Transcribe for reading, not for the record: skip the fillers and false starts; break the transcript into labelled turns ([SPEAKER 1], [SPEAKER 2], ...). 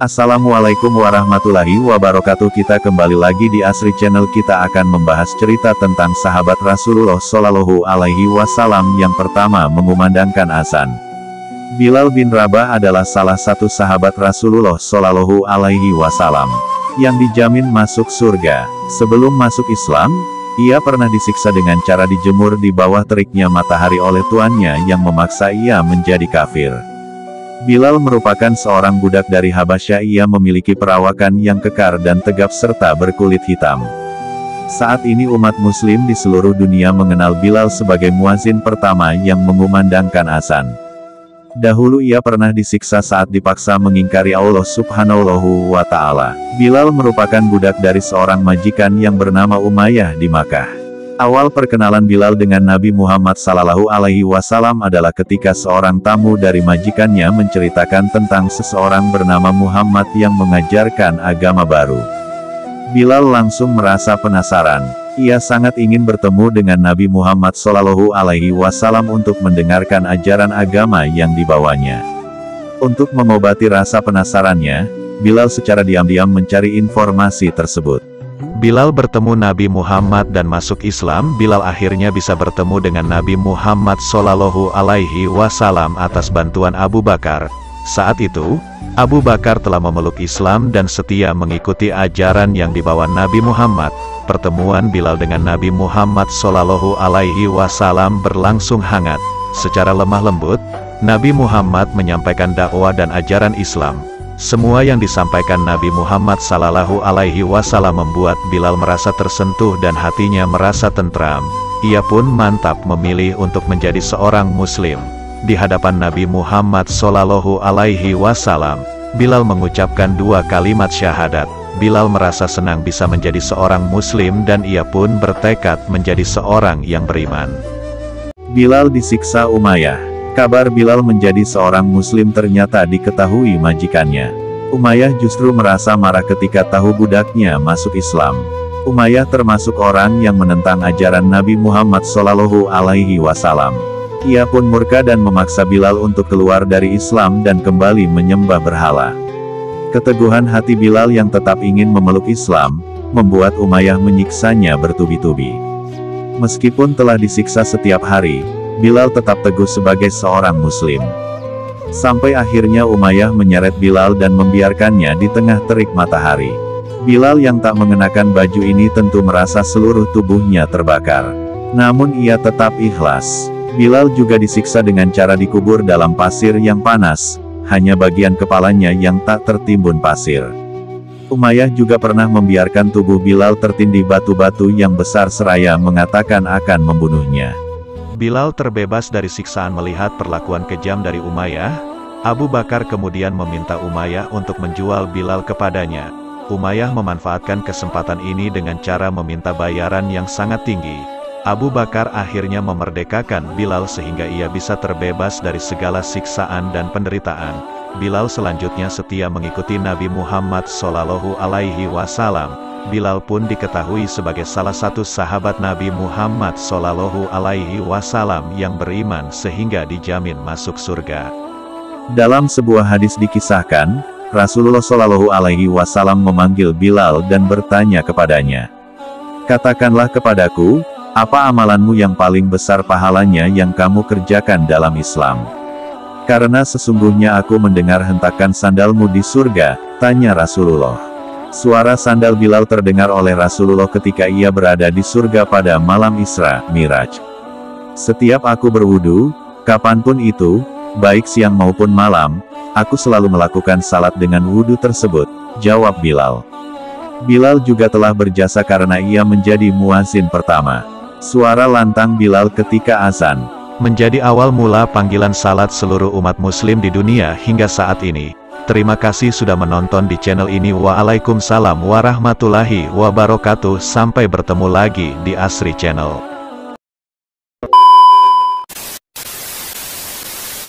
[SPEAKER 1] Assalamualaikum warahmatullahi wabarakatuh. Kita kembali lagi di Asri Channel. Kita akan membahas cerita tentang sahabat Rasulullah Shallallahu Alaihi Wasallam yang pertama mengumandangkan azan. Bilal bin Rabah adalah salah satu sahabat Rasulullah Shallallahu Alaihi Wasallam yang dijamin masuk surga. Sebelum masuk Islam, ia pernah disiksa dengan cara dijemur di bawah teriknya matahari oleh tuannya yang memaksa ia menjadi kafir. Bilal merupakan seorang budak dari Habasyah. Ia memiliki perawakan yang kekar dan tegap serta berkulit hitam. Saat ini umat muslim di seluruh dunia mengenal Bilal sebagai muazin pertama yang mengumandangkan azan. Dahulu ia pernah disiksa saat dipaksa mengingkari Allah Subhanahu wa Ta'ala. Bilal merupakan budak dari seorang majikan yang bernama Umayyah di Makkah. Awal perkenalan Bilal dengan Nabi Muhammad Sallallahu Alaihi Wasallam adalah ketika seorang tamu dari majikannya menceritakan tentang seseorang bernama Muhammad yang mengajarkan agama baru. Bilal langsung merasa penasaran. Ia sangat ingin bertemu dengan Nabi Muhammad Sallallahu Alaihi Wasallam untuk mendengarkan ajaran agama yang dibawanya. Untuk mengobati rasa penasarannya, Bilal secara diam-diam mencari informasi tersebut. Bilal bertemu Nabi Muhammad dan masuk Islam. Bilal akhirnya bisa bertemu dengan Nabi Muhammad Shallallahu Alaihi Wasallam atas bantuan Abu Bakar. Saat itu, Abu Bakar telah memeluk Islam dan setia mengikuti ajaran yang dibawa Nabi Muhammad. Pertemuan Bilal dengan Nabi Muhammad Shallallahu Alaihi Wasallam berlangsung hangat. Secara lemah lembut, Nabi Muhammad menyampaikan dakwah dan ajaran Islam. Semua yang disampaikan Nabi Muhammad Sallallahu Alaihi Wasallam membuat Bilal merasa tersentuh dan hatinya merasa tentram. Ia pun mantap memilih untuk menjadi seorang Muslim. Di hadapan Nabi Muhammad Sallallahu Alaihi Wasallam, Bilal mengucapkan dua kalimat syahadat. Bilal merasa senang bisa menjadi seorang Muslim dan ia pun bertekad menjadi seorang yang beriman. Bilal disiksa Umayyah. Kabar Bilal menjadi seorang Muslim ternyata diketahui majikannya. Umayyah justru merasa marah ketika tahu budaknya masuk Islam. Umayyah termasuk orang yang menentang ajaran Nabi Muhammad Shallallahu Alaihi Wasallam. Ia pun murka dan memaksa Bilal untuk keluar dari Islam dan kembali menyembah berhala. Keteguhan hati Bilal yang tetap ingin memeluk Islam, membuat Umayyah menyiksanya bertubi-tubi. Meskipun telah disiksa setiap hari, Bilal tetap teguh sebagai seorang Muslim. Sampai akhirnya Umayyah menyeret Bilal dan membiarkannya di tengah terik matahari. Bilal yang tak mengenakan baju ini tentu merasa seluruh tubuhnya terbakar. Namun ia tetap ikhlas. Bilal juga disiksa dengan cara dikubur dalam pasir yang panas, hanya bagian kepalanya yang tak tertimbun pasir. Umayyah juga pernah membiarkan tubuh Bilal tertindih batu-batu yang besar seraya mengatakan akan membunuhnya. Bilal terbebas dari siksaan melihat perlakuan kejam dari Umayyah. Abu Bakar kemudian meminta Umayyah untuk menjual Bilal kepadanya. Umayyah memanfaatkan kesempatan ini dengan cara meminta bayaran yang sangat tinggi. Abu Bakar akhirnya memerdekakan Bilal sehingga ia bisa terbebas dari segala siksaan dan penderitaan. Bilal selanjutnya setia mengikuti Nabi Muhammad Shallallahu Alaihi Wasallam. Bilal pun diketahui sebagai salah satu sahabat Nabi Muhammad Shallallahu Alaihi Wasallam yang beriman sehingga dijamin masuk surga. Dalam sebuah hadis dikisahkan, Rasulullah Shallallahu Alaihi Wasallam memanggil Bilal dan bertanya kepadanya, "Katakanlah kepadaku, apa amalanmu yang paling besar pahalanya yang kamu kerjakan dalam Islam? Karena sesungguhnya aku mendengar hentakan sandalmu di surga," tanya Rasulullah. Suara sandal Bilal terdengar oleh Rasulullah ketika ia berada di surga pada malam Isra Miraj. "Setiap aku berwudu, kapanpun itu, baik siang maupun malam, aku selalu melakukan salat dengan wudu tersebut," jawab Bilal. Bilal juga telah berjasa karena ia menjadi muazin pertama. Suara lantang Bilal ketika azan menjadi awal mula panggilan salat seluruh umat muslim di dunia hingga saat ini. Terima kasih sudah menonton di channel ini. Waalaikumsalam warahmatullahi wabarakatuh. Sampai bertemu lagi di Asri Channel.